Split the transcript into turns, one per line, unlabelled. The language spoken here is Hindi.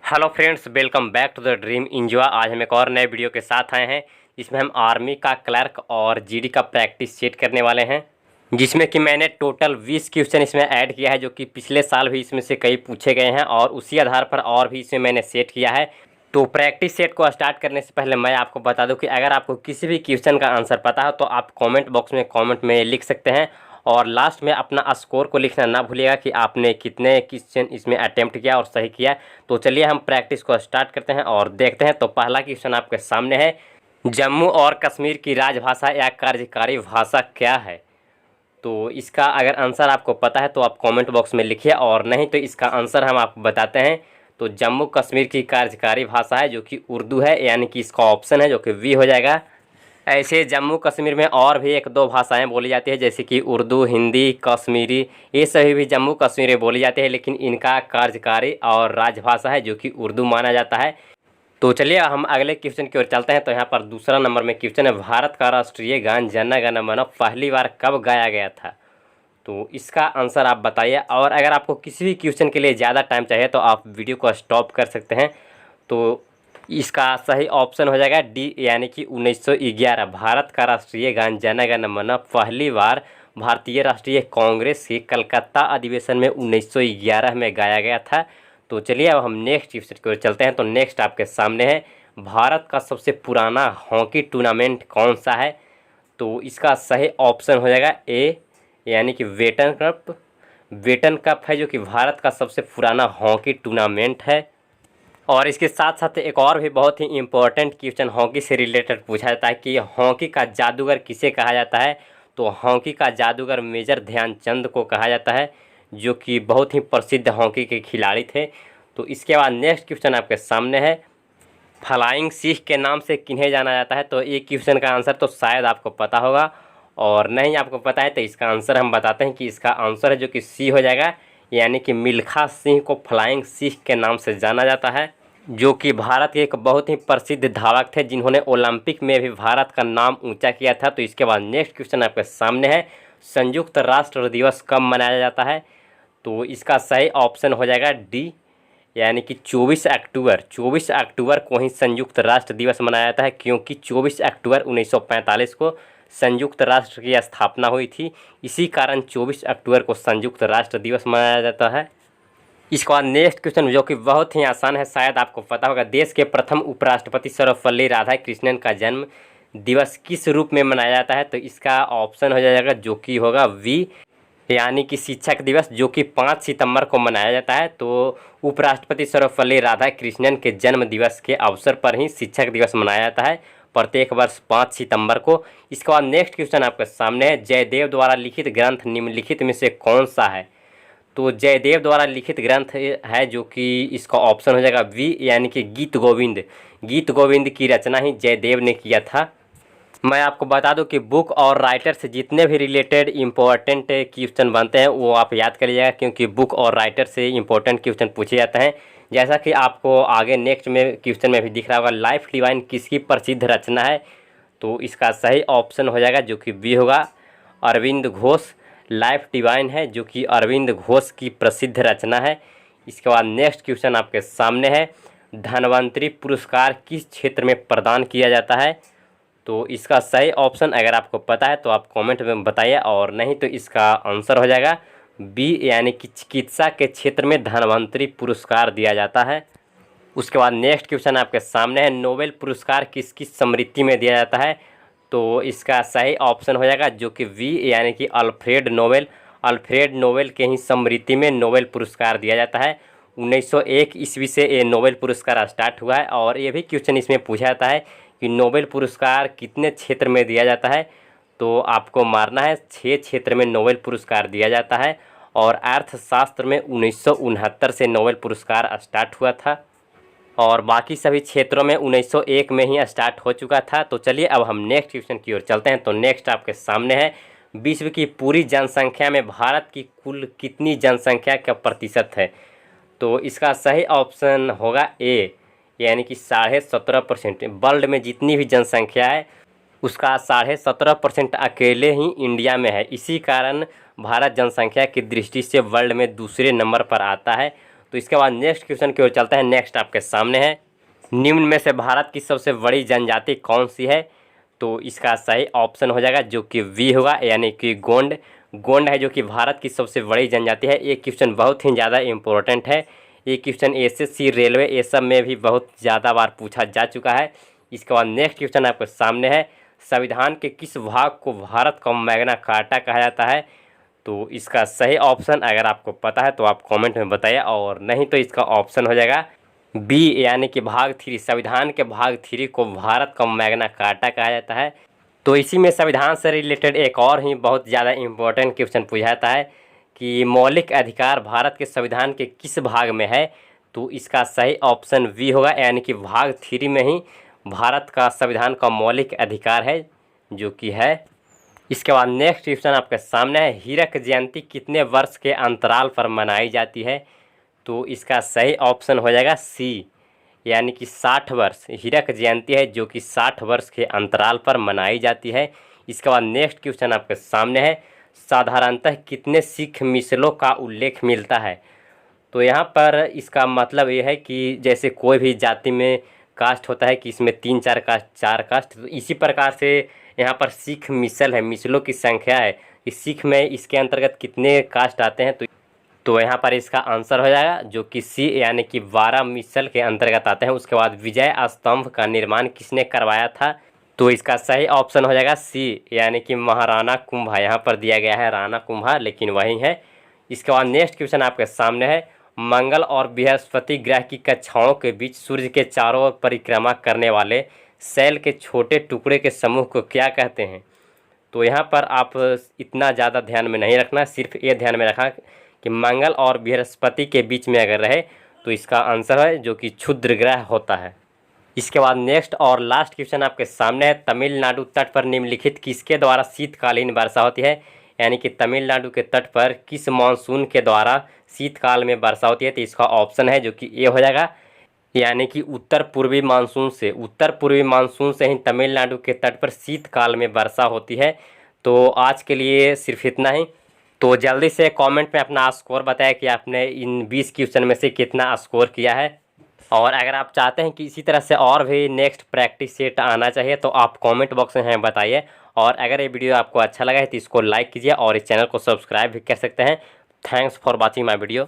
Hello friends, welcome back to the dream enjoy. आज हम एक और नए वीडियो के साथ आए हैं जिसमें हम आर्मी का क्लर्क और जीडी का प्रैक्टिस सेट करने वाले हैं, जिसमें कि मैंने टोटल 20 क्वेश्चन इसमें ऐड किया है, जो कि पिछले साल भी इसमें से कई पूछे गए हैं और उसी आधार पर और भी इसमें मैंने सेट किया है। तो प्रैक्टिस सेट को स्टार्ट करने से पहले मैं आपको बता दूं कि अगर आपको किसी भी क्वेश्चन का आंसर पता हो तो आप कमेंट बॉक्स में कमेंट में लिख सकते हैं और लास्ट में अपना स्कोर को लिखना ना भूलिएगा कि आपने कितने क्वेश्चन इसमें अटेम्प्ट किया और सही किया। तो चलिए हम प्रैक्टिस को स्टार्ट करते हैं और देखते हैं। तो पहला क्वेश्चन आपके सामने है, जम्मू और कश्मीर की राजभाषा या कार्यकारी भाषा क्या है? तो इसका अगर आंसर आपको पता है तो आप कमेंट बॉक्स में लिखिए, और नहीं तो इसका आंसर हम आपको बताते हैं। तो जम्मू कश्मीर की कार्यकारी भाषा है जो कि उर्दू है, यानी कि इसका ऑप्शन है जो कि वी हो जाएगा। ऐसे जम्मू कश्मीर में और भी एक दो भाषाएं बोली जाती है, जैसे कि उर्दू, हिंदी, कश्मीरी, ये सभी भी जम्मू कश्मीर में बोली जाती है, लेकिन इनका कार्यकारी और राजभाषा है जो कि उर्दू माना जाता है। तो चलिए हम अगले क्वेश्चन की ओर चलते हैं। तो यहाँ पर दूसरा नंबर में क्वेश्चन है, भारत का राष्ट्रीय गान जन गण मन पहली बार कब गाया गया था? तो इसका आंसर आप बताइए, और अगर आपको किसी भी क्वेश्चन के लिए ज़्यादा टाइम चाहिए तो आप वीडियो को स्टॉप कर सकते हैं। तो इसका सही ऑप्शन हो जाएगा डी, यानी कि 1911। भारत का राष्ट्रीय गान जन गण मन पहली बार भारतीय राष्ट्रीय कांग्रेस के कलकत्ता अधिवेशन में 1911 में गाया गया था। तो चलिए अब हम नेक्स्ट क्वेश्चन की ओर चलते हैं। तो नेक्स्ट आपके सामने है, भारत का सबसे पुराना हॉकी टूर्नामेंट कौन सा है? तो इसका सही ऑप्शन हो जाएगा ए, यानी कि वेटन कप। वेटन कप है जो कि भारत का सबसे पुराना हॉकी टूर्नामेंट है। और इसके साथ साथ एक और भी बहुत ही इम्पोर्टेंट क्वेश्चन हॉकी से रिलेटेड पूछा जाता है कि हॉकी का जादूगर किसे कहा जाता है? तो हॉकी का जादूगर मेजर ध्यानचंद को कहा जाता है, जो कि बहुत ही प्रसिद्ध हॉकी के खिलाड़ी थे। तो इसके बाद नेक्स्ट क्वेश्चन आपके सामने है, फ्लाइंग सिख के नाम से किन्हें जाना जाता है? तो ये क्वेश्चन का आंसर तो शायद आपको पता होगा, और नहीं आपको पता है तो इसका आंसर हम बताते हैं कि इसका आंसर है जो कि सी हो जाएगा, यानी कि मिल्खा सिंह को फ्लाइंग सिख के नाम से जाना जाता है, जो कि भारत के एक बहुत ही प्रसिद्ध धावक थे जिन्होंने ओलंपिक में भी भारत का नाम ऊंचा किया था। तो इसके बाद नेक्स्ट क्वेश्चन आपके सामने है, संयुक्त राष्ट्र दिवस कब मनाया जाता है? तो इसका सही ऑप्शन हो जाएगा डी, यानी कि 24 अक्टूबर। 24 अक्टूबर को ही संयुक्त राष्ट्र दिवस मनाया जाता है, क्योंकि 24 अक्टूबर 1945 को संयुक्त राष्ट्र की स्थापना हुई थी। इसी कारण 24 अक्टूबर को संयुक्त राष्ट्र दिवस मनाया जाता है। इसके बाद नेक्स्ट क्वेश्चन जो कि बहुत ही आसान है, शायद आपको पता होगा, देश के प्रथम उपराष्ट्रपति सर्वपल्ली राधाकृष्णन का जन्म दिवस किस रूप में मनाया जाता है? तो इसका ऑप्शन हो जाएगा जो कि होगा वी, यानी कि शिक्षक दिवस, जो कि 5 सितंबर को मनाया जाता है। तो उपराष्ट्रपति सर्वपल्ली राधाकृष्णन के जन्म दिवस के अवसर पर ही शिक्षक दिवस मनाया जाता है प्रत्येक वर्ष 5 सितंबर को। इसके बाद नेक्स्ट क्वेश्चन आपके सामने है, जयदेव द्वारा लिखित ग्रंथ निम्नलिखित में से कौन सा है? तो जयदेव द्वारा लिखित ग्रंथ है जो कि इसका ऑप्शन हो जाएगा वी, यानी कि गीत गोविंद। गीत गोविंद की रचना ही जयदेव ने किया था। मैं आपको बता दूं कि बुक और राइटर से जितने भी रिलेटेड इम्पोर्टेंट क्वेश्चन बनते हैं वो आप याद कर लीजिएगा, क्योंकि बुक और राइटर से इम्पोर्टेंट क्वेश्चन पूछे जाते हैं। जैसा कि आपको आगे नेक्स्ट में क्वेश्चन में भी दिख रहा होगा, लाइफ डिवाइन किसकी प्रसिद्ध रचना है? तो इसका सही ऑप्शन हो जाएगा जो कि बी होगा, अरविंद घोष। लाइफ डिवाइन है जो कि अरविंद घोष की प्रसिद्ध रचना है। इसके बाद नेक्स्ट क्वेश्चन आपके सामने है, धन्वंतरी पुरस्कार किस क्षेत्र में प्रदान किया जाता है? तो इसका सही ऑप्शन अगर आपको पता है तो आप कमेंट में बताइए, और नहीं तो इसका आंसर हो जाएगा बी, यानी कि चिकित्सा के क्षेत्र में धन्वंतरी पुरस्कार दिया जाता है। उसके बाद नेक्स्ट क्वेश्चन आपके सामने है, नोबेल पुरस्कार किसकी स्मृति में दिया जाता है? तो इसका सही ऑप्शन हो जाएगा जो कि वी, यानी कि अल्फ्रेड नोबेल। अल्फ्रेड नोबेल के ही स्मृति में नोबेल पुरस्कार दिया जाता है। 1901 ईस्वी से ये नोबेल पुरस्कार स्टार्ट हुआ है, और ये भी क्वेश्चन इसमें पूछा जाता है कि नोबेल पुरस्कार कितने क्षेत्र में दिया जाता है? तो आपको मारना है 6 क्षेत्र में नोबेल पुरस्कार दिया जाता है, और अर्थशास्त्र में 1969 से नोबेल पुरस्कार स्टार्ट हुआ था, और बाकी सभी क्षेत्रों में 1901 में ही स्टार्ट हो चुका था। तो चलिए अब हम नेक्स्ट क्वेश्चन की ओर चलते हैं। तो नेक्स्ट आपके सामने है, विश्व की पूरी जनसंख्या में भारत की कुल कितनी जनसंख्या का प्रतिशत है? तो इसका सही ऑप्शन होगा ए, यानी कि 17.5%। वर्ल्ड में जितनी भी जनसंख्या है उसका 17.5% अकेले ही इंडिया में है। इसी कारण भारत जनसंख्या की दृष्टि से वर्ल्ड में दूसरे नंबर पर आता है। तो इसके बाद नेक्स्ट क्वेश्चन की ओर चलते हैं। नेक्स्ट आपके सामने है, निम्न में से भारत की सबसे बड़ी जनजाति कौन सी है? तो इसका सही ऑप्शन हो जाएगा जो कि वी होगा, यानी कि गोंड। गोंड है जो कि भारत की सबसे बड़ी जनजाति है। ये क्वेश्चन बहुत ही ज़्यादा इम्पोर्टेंट है। ये क्वेश्चन एसएससी, रेलवे, ये सब में भी बहुत ज़्यादा बार पूछा जा चुका है। इसके बाद नेक्स्ट क्वेश्चन आपके सामने है, संविधान के किस भाग को भारत का मैग्ना कार्टा कहा जाता है? तो इसका सही ऑप्शन अगर आपको पता है तो आप कमेंट में बताइए, और नहीं तो इसका ऑप्शन हो जाएगा बी, यानी कि भाग 3। संविधान के भाग 3 को भारत का मैग्ना कार्टा कहा जाता है। तो इसी में संविधान से रिलेटेड एक और ही बहुत ज़्यादा इम्पोर्टेंट क्वेश्चन पूछा जाता है कि मौलिक अधिकार भारत के संविधान के किस भाग में है? तो इसका सही ऑप्शन वी होगा, यानी कि भाग 3 में ही भारत का संविधान का मौलिक अधिकार है, जो कि है। इसके बाद नेक्स्ट क्वेश्चन आपके सामने है, हीरक जयंती कितने वर्ष के अंतराल पर मनाई जाती है? तो इसका सही ऑप्शन हो जाएगा सी, यानी कि 60 वर्ष। हीरक जयंती है जो कि 60 वर्ष के अंतराल पर मनाई जाती है। इसके बाद नेक्स्ट क्वेश्चन आपके सामने है, साधारणतः कितने सिख मिसलों का उल्लेख मिलता है? तो यहाँ पर इसका मतलब ये है कि जैसे कोई भी जाति में कास्ट होता है कि इसमें 3-4 कास्ट, 4 कास्ट, तो इसी प्रकार से यहाँ पर सिख मिसल है, मिसलों की संख्या है। इस सिख में इसके अंतर्गत कितने कास्ट आते हैं? तो यहाँ पर इसका आंसर हो जाएगा जो कि सी, यानी कि 12 मिसल के अंतर्गत आते हैं। उसके बाद विजय स्तंभ का निर्माण किसने करवाया था? तो इसका सही ऑप्शन हो जाएगा सी, यानी कि महाराणा कुंभा। यहाँ पर दिया गया है राणा कुंभा, लेकिन वही है। इसके बाद नेक्स्ट क्वेश्चन आपके सामने है, मंगल और बृहस्पति ग्रह की कक्षाओं के बीच सूर्य के चारों ओर परिक्रमा करने वाले सेल के छोटे टुकड़े के समूह को क्या कहते हैं? तो यहाँ पर आप इतना ज़्यादा ध्यान में नहीं रखना, सिर्फ ये ध्यान में रखना कि मंगल और बृहस्पति के बीच में अगर रहे तो इसका आंसर है जो कि क्षुद्र ग्रह होता है। इसके बाद नेक्स्ट और लास्ट क्वेश्चन आपके सामने है, तमिलनाडु तट पर निम्नलिखित किसके द्वारा शीतकालीन वर्षा होती है? यानी कि तमिलनाडु के तट पर किस मानसून के द्वारा शीतकाल में वर्षा होती है? तो इसका ऑप्शन है जो कि ए हो जाएगा, यानी कि उत्तर पूर्वी मानसून से ही तमिलनाडु के तट पर शीतकाल में वर्षा होती है। तो आज के लिए सिर्फ इतना ही। तो जल्दी से कमेंट में अपना स्कोर बताएं कि आपने इन 20 क्वेश्चन में से कितना स्कोर किया है। और अगर आप चाहते हैं कि इसी तरह से और भी नेक्स्ट प्रैक्टिस सेट आना चाहिए तो आप कमेंट बॉक्स में बताइए। और अगर ये वीडियो आपको अच्छा लगा है तो इसको लाइक कीजिए और इस चैनल को सब्सक्राइब भी कर सकते हैं। Thanks for watching my video.